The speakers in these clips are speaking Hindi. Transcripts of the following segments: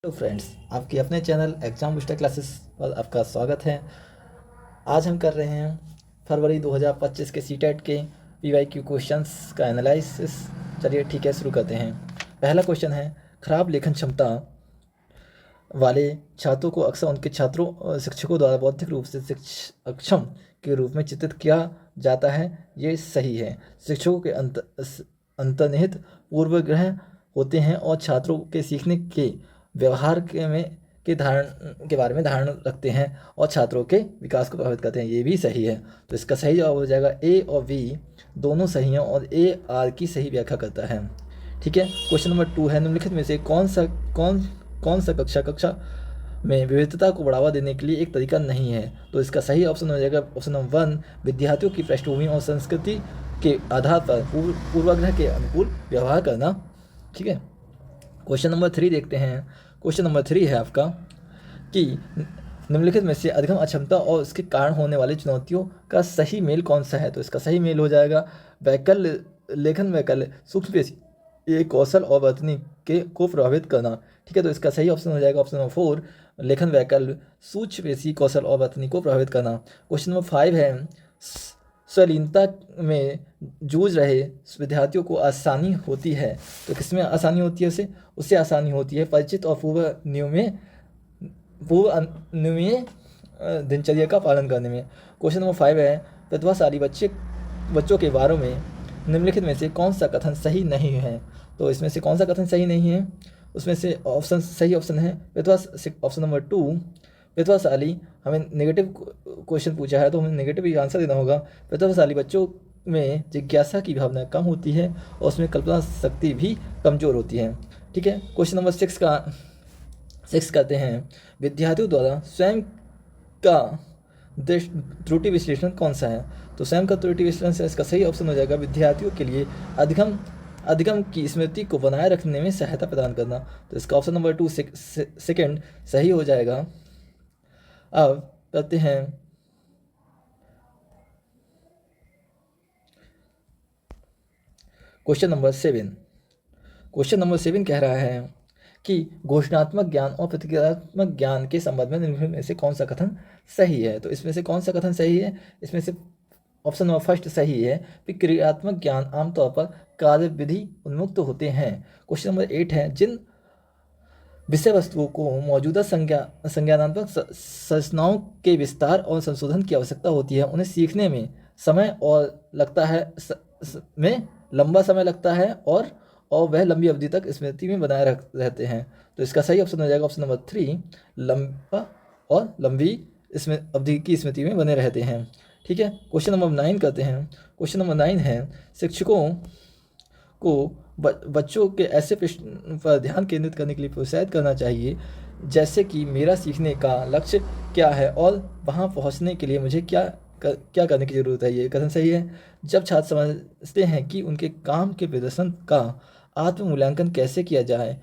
हेलो फ्रेंड्स, आपके अपने चैनल एग्जाम बूस्टर क्लासेस पर आपका स्वागत है। आज हम कर रहे हैं फरवरी 2025 के सीटेट के पीवाईक्यू क्वेश्चंस का एनालिसिस। चलिए ठीक है, शुरू करते हैं। पहला क्वेश्चन है, खराब लेखन क्षमता वाले छात्रों को अक्सर उनके शिक्षकों द्वारा बौद्धिक रूप से अक्षम के रूप में चित्रित किया जाता है। ये सही है। शिक्षकों के अंतर्निहित पूर्वाग्रह होते हैं और छात्रों के सीखने के व्यवहार के धारण के बारे में धारणा रखते हैं और छात्रों के विकास को प्रभावित करते हैं। ये भी सही है। तो इसका सही जवाब हो जाएगा ए और बी दोनों सही हैं और ए आर की सही व्याख्या करता है। ठीक है। क्वेश्चन नंबर 2 है, निम्नलिखित में से कौन सा कक्षा में विविधता को बढ़ावा देने के लिए एक तरीका नहीं है। तो इसका सही ऑप्शन हो जाएगा ऑप्शन नंबर 1, विद्यार्थियों की पृष्ठभूमि और संस्कृति के आधार पर पूर्वाग्रह के अनुकूल व्यवहार करना। ठीक है। क्वेश्चन नंबर 3 देखते हैं। क्वेश्चन नंबर 3 है आपका कि निम्नलिखित में से अधिगम अक्षमता और उसके कारण होने वाली चुनौतियों का सही मेल कौन सा है। तो इसका सही मेल हो जाएगा वैकल्य लेखन वैकल्य सूक्ष्म पेशी ये कौशल और वर्तनी के को प्रभावित करना। ठीक है। तो इसका सही ऑप्शन हो जाएगा ऑप्शन नंबर 4, लेखन वैकल्य सूक्ष्म पेशी कौशल और वर्तनी को प्रभावित करना। क्वेश्चन नंबर 5 है, स्वलीनता में जूझ रहे विद्यार्थियों को आसानी होती है। तो किसमें आसानी होती है उससे आसानी होती है परिचित और पूर्व अनुमेय दिनचर्या का पालन करने में। क्वेश्चन नंबर 5 है, प्रतिभाशाली बच्चों के बारे में निम्नलिखित में से कौन सा कथन सही नहीं है। तो इसमें से कौन सा कथन सही नहीं है, उसमें से सही ऑप्शन है ऑप्शन नंबर 2, प्रतिभाशाली। हमें नेगेटिव क्वेश्चन पूछा है तो हमें नेगेटिव ही आंसर देना होगा। प्रतिभाशाली बच्चों में जिज्ञासा की भावना कम होती है और उसमें कल्पना शक्ति भी कमज़ोर होती है। ठीक है। क्वेश्चन नंबर 6 करते हैं, विद्यार्थियों द्वारा स्वयं का त्रुटि विश्लेषण कौन सा है। तो स्वयं का त्रुटि विश्लेषण से इसका सही ऑप्शन हो जाएगा विद्यार्थियों के लिए अधिगम की स्मृति को बनाए रखने में सहायता प्रदान करना। तो इसका ऑप्शन नंबर 2 सेकेंड सही हो जाएगा। अब करते हैं क्वेश्चन नंबर 7। क्वेश्चन नंबर 7 कह रहा है कि घोषणात्मक ज्ञान और प्रतिक्रियात्मक ज्ञान के संबंध में निम्नलिखित में से कौन सा कथन सही है। तो इसमें से कौन सा कथन सही है, इसमें से ऑप्शन नंबर फर्स्ट सही है कि क्रियात्मक ज्ञान आमतौर पर कार्यविधि उन्मुक्त होते हैं। क्वेश्चन नंबर 8 है, जिन विषय वस्तुओं को मौजूदा संज्ञानात्मक संरचनाओं के विस्तार और संशोधन की आवश्यकता होती है उन्हें सीखने में लंबा समय लगता है और वह लंबी अवधि तक स्मृति में बनाए रहते हैं। तो इसका सही ऑप्शन हो जाएगा ऑप्शन नंबर 3, लंबा और लंबी इसमें अवधि की स्मृति में बने रहते हैं। ठीक है। क्वेश्चन नंबर 9 करते हैं। क्वेश्चन नंबर 9 है, शिक्षकों को बच्चों के ऐसे प्रश्न पर ध्यान केंद्रित करने के लिए प्रोत्साहित करना चाहिए जैसे कि मेरा सीखने का लक्ष्य क्या है और वहाँ पहुँचने के लिए मुझे क्या करने की ज़रूरत है। ये कथन सही है। जब छात्र समझते हैं कि उनके काम के प्रदर्शन का आत्म मूल्यांकन कैसे किया जाए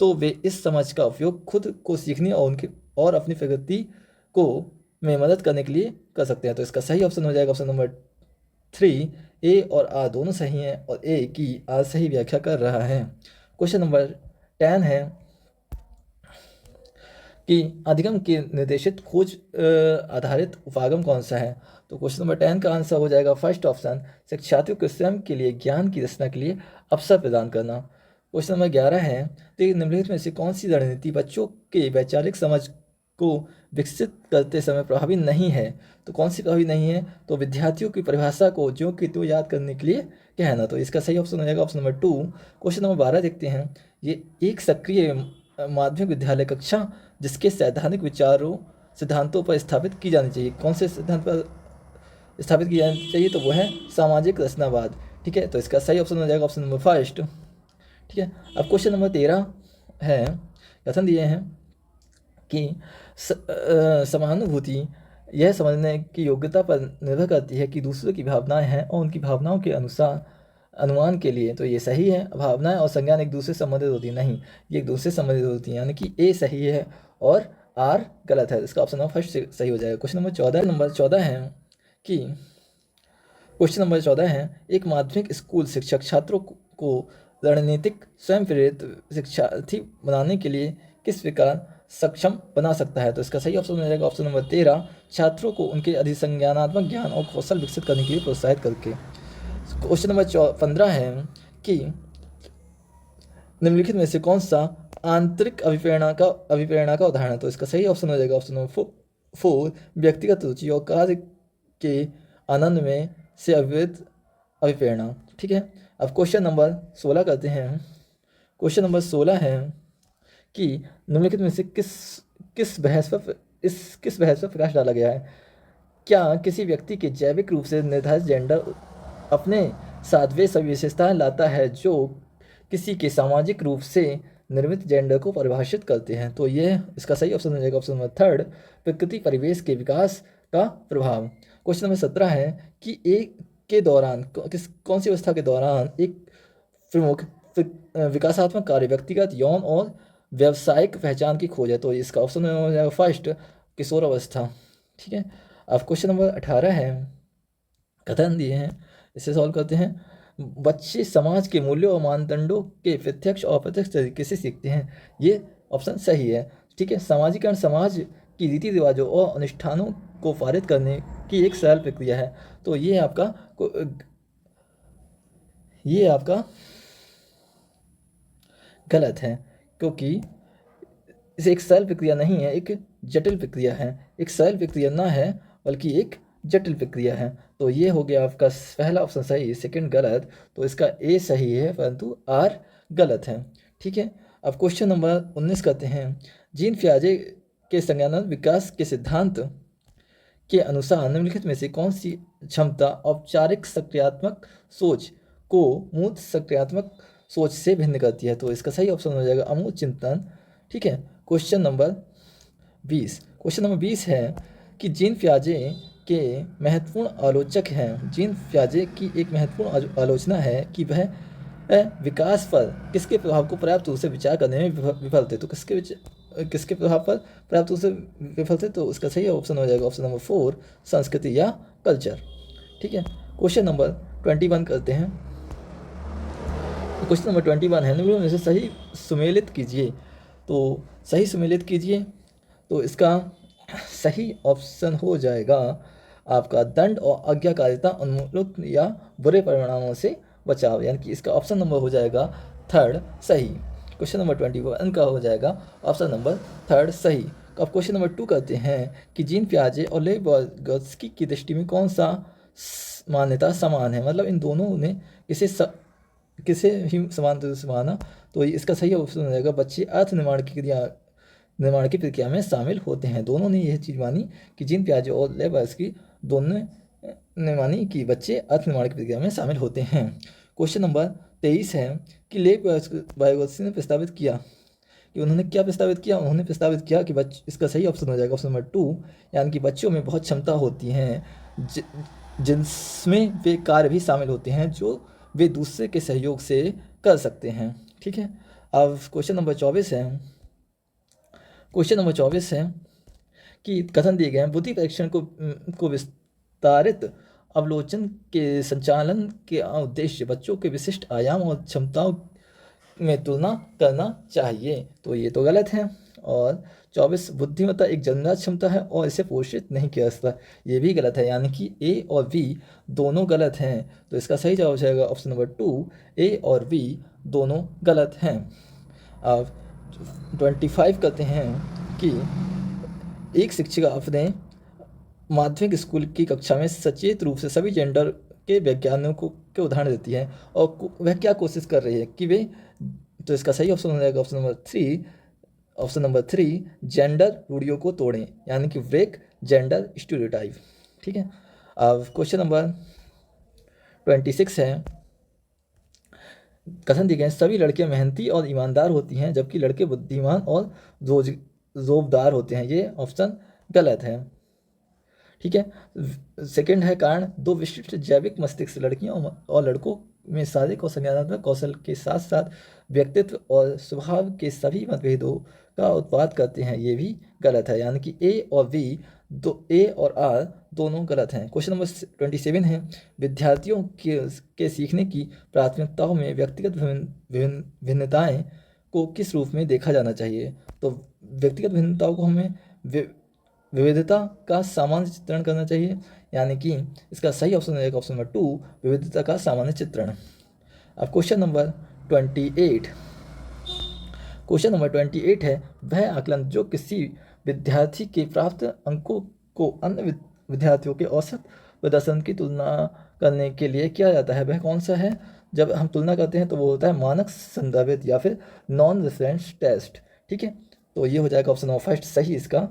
तो वे इस समझ का उपयोग खुद को सीखने और अपनी प्रगति को में मदद करने के लिए कर सकते हैं। तो इसका सही ऑप्शन हो जाएगा ऑप्शन नंबर 3, ए और आर दोनों सही हैं और ए की आर सही व्याख्या कर रहा है। क्वेश्चन नंबर 10 है कि अधिगम के निर्देशित खोज आधारित उपागम कौन सा है। तो क्वेश्चन नंबर 10 का आंसर हो जाएगा फर्स्ट ऑप्शन, शिक्षार्थियों को स्वयं के लिए ज्ञान की रचना के लिए अवसर प्रदान करना। क्वेश्चन नंबर 11 है, तो निम्नलिखित में से कौन सी रणनीति बच्चों के वैचारिक समझ को विकसित करते समय प्रभावी नहीं है। तो कौन सी प्रभावी नहीं है, तो विद्यार्थियों की परिभाषा को ज्यों की त्यों याद करने के लिए कहना। तो इसका सही ऑप्शन हो जाएगा ऑप्शन नंबर 2। क्वेश्चन नंबर 12 देखते हैं, ये एक सक्रिय माध्यमिक विद्यालय कक्षा जिसके सैद्धांतिक सिद्धांतों पर स्थापित की जानी चाहिए। कौन से सिद्धांत पर स्थापित की जानी चाहिए, तो वो है सामाजिक रचनावाद। ठीक है। तो इसका सही ऑप्शन हो जाएगा ऑप्शन नंबर फर्स्ट। ठीक है। अब क्वेश्चन नंबर 13 है, कथन दिए हैं कि समानुभूति यह समझने की योग्यता पर निर्भर करती है कि दूसरों की भावनाएं हैं और उनकी भावनाओं के अनुसार अनुमान के लिए। तो ये सही है। भावनाएं और संज्ञान एक दूसरे से संबंधित होती नहीं, ये एक दूसरे से संबंधित होती हैं, यानी कि ए सही है और आर गलत है। इसका ऑप्शन नंबर फर्स्ट सही हो जाएगा। क्वेश्चन नंबर 14 है कि एक माध्यमिक स्कूल शिक्षक छात्रों को रणनीतिक स्वयं प्रेरित शिक्षार्थी बनाने के लिए किस विकार सक्षम बना सकता है? तो इसका सही ऑप्शन हो जाएगा ऑप्शन नंबर 13, छात्रों को उनके अधिसंज्ञानात्मक ज्ञान और कौशल विकसित करने के लिए प्रोत्साहित करके। क्वेश्चन नंबर 15 है कि निम्नलिखित में से कौन सा आंतरिक अभिप्रेरणा का उदाहरण है? तो इसका सही ऑप्शन हो जाएगा ऑप्शन नंबर 4, व्यक्तिगत रुचि और कार्य के आनंद में से अभिप्रेत अभिप्रेरणा। ठीक है, अब क्वेश्चन नंबर 16 करते हैं। क्वेश्चन नंबर 16 है कि निम्नलिखित में से किस बहस पर प्रकाश डाला गया है? क्या किसी व्यक्ति के जैविक रूप से निर्धारित जेंडर अपने साथ वे सभी विशेषताएं लाता है जो किसी के सामाजिक रूप से निर्मित जेंडर को परिभाषित करते हैं? तो ये इसका सही ऑप्शन हो जाएगा ऑप्शन नंबर 3, प्रकृति परिवेश के विकास का प्रभाव। क्वेश्चन नंबर 17 है कि एक के दौरान कौन सी अवस्था के दौरान एक प्रमुख विकासात्मक कार्य व्यक्तिगत यौन और व्यावसायिक पहचान की खोज है? तो इसका ऑप्शन हो जाएगा फर्स्ट, किशोर अवस्था। ठीक है, अब क्वेश्चन नंबर 18 है, कथन दिए हैं, इसे सॉल्व करते हैं। बच्चे समाज के मूल्यों और मानदंडों के प्रत्यक्ष और अप्रत्यक्ष तरीके से सीखते हैं। ये ऑप्शन सही है। ठीक है, सामाजिकरण समाज की रीति रिवाजों और अनुष्ठानों को पारित करने की एक सरल प्रक्रिया है। तो ये आपका गलत है, क्योंकि इसे एक सरल प्रक्रिया नहीं है, एक जटिल प्रक्रिया है। एक सरल प्रक्रिया ना है बल्कि एक जटिल प्रक्रिया है। तो ये हो गया आपका पहला ऑप्शन सही, सेकंड गलत। तो इसका ए सही है परंतु आर गलत है। ठीक है, अब क्वेश्चन नंबर 19 करते हैं। जीन पियाजे के संज्ञानात्मक विकास के सिद्धांत के अनुसार निम्नलिखित में से कौन सी क्षमता औपचारिक सक्रियात्मक सोच को मूर्त सक्रियात्मक सोच से भिन्न करती है? तो इसका सही ऑप्शन हो जाएगा अमूर्त चिंतन। ठीक है, क्वेश्चन नंबर 20 है कि जीन पियाजे के महत्वपूर्ण आलोचक हैं। जीन पियाजे की एक महत्वपूर्ण आलोचना है कि वह विकास पर किसके प्रभाव को पर्याप्त रूप से विचार करने में विफल थे? तो किसके प्रभाव पर पर्याप्त रूप से विफल थे? तो उसका सही ऑप्शन हो जाएगा ऑप्शन नंबर 4, संस्कृति या कल्चर। ठीक है, क्वेश्चन नंबर 21 करते हैं। क्वेश्चन नंबर 21 है, निम्नलिखित में से सही सुमेलित कीजिए। तो सही सुमेलित कीजिए, तो इसका सही ऑप्शन हो जाएगा आपका दंड और आज्ञाकारिता उन्मूलन या बुरे परिणामों से बचाव, यानी कि इसका ऑप्शन नंबर हो जाएगा 3 सही। क्वेश्चन नंबर 21 का हो जाएगा ऑप्शन नंबर 3 सही। अब क्वेश्चन नंबर 2 करते हैं कि जीन पियाजे और लेव वार्गोत्स्की की दृष्टि में कौन सा मान्यता समान है? मतलब इन दोनों ने किसे ही समान रूप से माना? तो इसका सही ऑप्शन हो जाएगा बच्चे अर्थ निर्माण की प्रक्रिया में शामिल होते हैं। दोनों ने यह चीज़ मानी कि जीन पियाजे और लेव वार्गोत्स्की दोनों ने मानी कि बच्चे अर्थ निर्माण की प्रक्रिया में शामिल होते हैं। क्वेश्चन नंबर 23 है कि लेव वार्गोत्स्की ने प्रस्तावित किया कि उन्होंने क्या प्रस्तावित किया? उन्होंने प्रस्तावित किया कि इसका सही ऑप्शन हो जाएगा ऑप्शन नंबर 2, यानी कि बच्चों में बहुत क्षमता होती हैं जिनमें वे कार्य भी शामिल होते हैं जो वे दूसरे के सहयोग से कर सकते हैं। ठीक है, अब क्वेश्चन नंबर 24 है। क्वेश्चन नंबर 24 है कि कथन दिए गए हैं, बुद्धि परीक्षण को विस्तारित अवलोकन के संचालन के उद्देश्य बच्चों के विशिष्ट आयाम और क्षमताओं में तुलना करना चाहिए। तो ये तो गलत है। और 24 बुद्धिमत्ता एक जन्मजात क्षमता है और इसे पोषित नहीं किया जा सकता, ये भी गलत है, यानी कि ए और बी दोनों गलत हैं। तो इसका सही जवाब हो जाएगा ऑप्शन नंबर 2, ए और बी दोनों गलत हैं। अब 25 कहते हैं कि एक शिक्षिका अपने माध्यमिक स्कूल की कक्षा में सचेत रूप से सभी जेंडर के वैज्ञानिकों के उदाहरण देती है और वह क्या कोशिश कर रही है कि वे, तो इसका सही ऑप्शन हो जाएगा ऑप्शन नंबर 3 जेंडर रूढ़ियों को तोड़ें, यानी कि ब्रेक जेंडर स्टीरियोटाइप। ठीक है, अब क्वेश्चन नंबर 26 है, कथन दिए गए सभी लड़कियां मेहनती और ईमानदार होती हैं जबकि लड़के बुद्धिमान और जोबदार होते हैं। ये ऑप्शन गलत है। ठीक है, सेकंड है कारण, दो विशिष्ट जैविक मस्तिष्क लड़कियों और लड़कों में शारीरिक और संज्ञानात्मक कौशल के साथ साथ व्यक्तित्व और स्वभाव के सभी मतभेदों का उत्पाद करते हैं। ये भी गलत है, यानी कि ए और आर दोनों गलत हैं। क्वेश्चन नंबर 27 है, विद्यार्थियों के सीखने की प्राथमिकताओं में व्यक्तिगत भिन्नताएं को किस रूप में देखा जाना चाहिए? तो व्यक्तिगत भिन्नताओं को हमें विविधता का सामान्य चित्रण करना चाहिए, यानी कि इसका सही ऑप्शन हो जाएगा ऑप्शन नंबर 2, विविधता का सामान्य चित्रण। अब क्वेश्चन नंबर 28, क्वेश्चन नंबर 28 है, वह आकलन जो किसी विद्यार्थी के प्राप्त अंकों को अन्य विद्यार्थियों के औसत प्रदर्शन की तुलना करने के लिए किया जाता है, वह कौन सा है? जब हम तुलना करते हैं तो वो होता है मानक संदर्भित या फिर नॉन रेफरेंस टेस्ट। ठीक है, तो ये हो जाएगा ऑप्शन नंबर फर्स्ट सही इसका।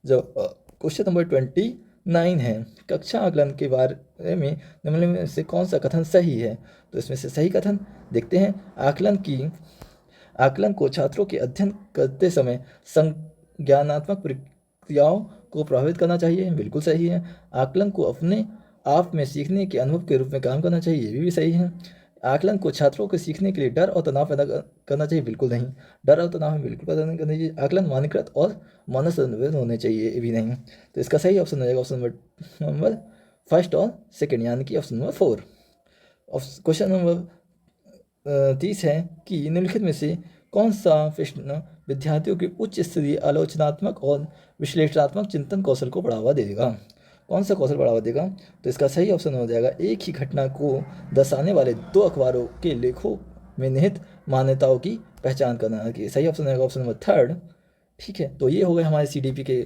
जब क्वेश्चन नंबर 29 है, कक्षा आकलन के बारे में निम्नलिखित में से कौन सा कथन सही है? तो इसमें से सही कथन देखते हैं, आकलन को छात्रों के अध्ययन करते समय संज्ञानात्मक प्रक्रियाओं को प्रभावित करना चाहिए, बिल्कुल सही है। आकलन को अपने आप में सीखने के अनुभव के रूप में काम करना चाहिए, ये भी सही है। आकलन को छात्रों को सीखने के लिए डर और तनाव पैदा करना चाहिए, बिल्कुल नहीं, डर और तनाव में बिल्कुल पैदा नहीं करना चाहिए। आकलन मानकीकृत और मानक संदर्भित होने चाहिए, ये भी नहीं। तो इसका सही ऑप्शन हो जाएगा ऑप्शन नंबर फर्स्ट और सेकेंड, यानी कि ऑप्शन नंबर 4। क्वेश्चन नंबर 30 है कि निम्नलिखित में से कौन सा प्रश्न विद्यार्थियों के उच्च स्तरीय आलोचनात्मक और विश्लेषणात्मक चिंतन कौशल को बढ़ावा देगा? कौन सा कौशल बढ़ावा देगा? तो इसका सही ऑप्शन हो जाएगा एक ही घटना को दर्शाने वाले 2 अखबारों के लेखों में निहित मान्यताओं की पहचान करना। कि सही ऑप्शन होगा ऑप्शन नंबर 3। ठीक है, तो ये हो गए हमारे CDP के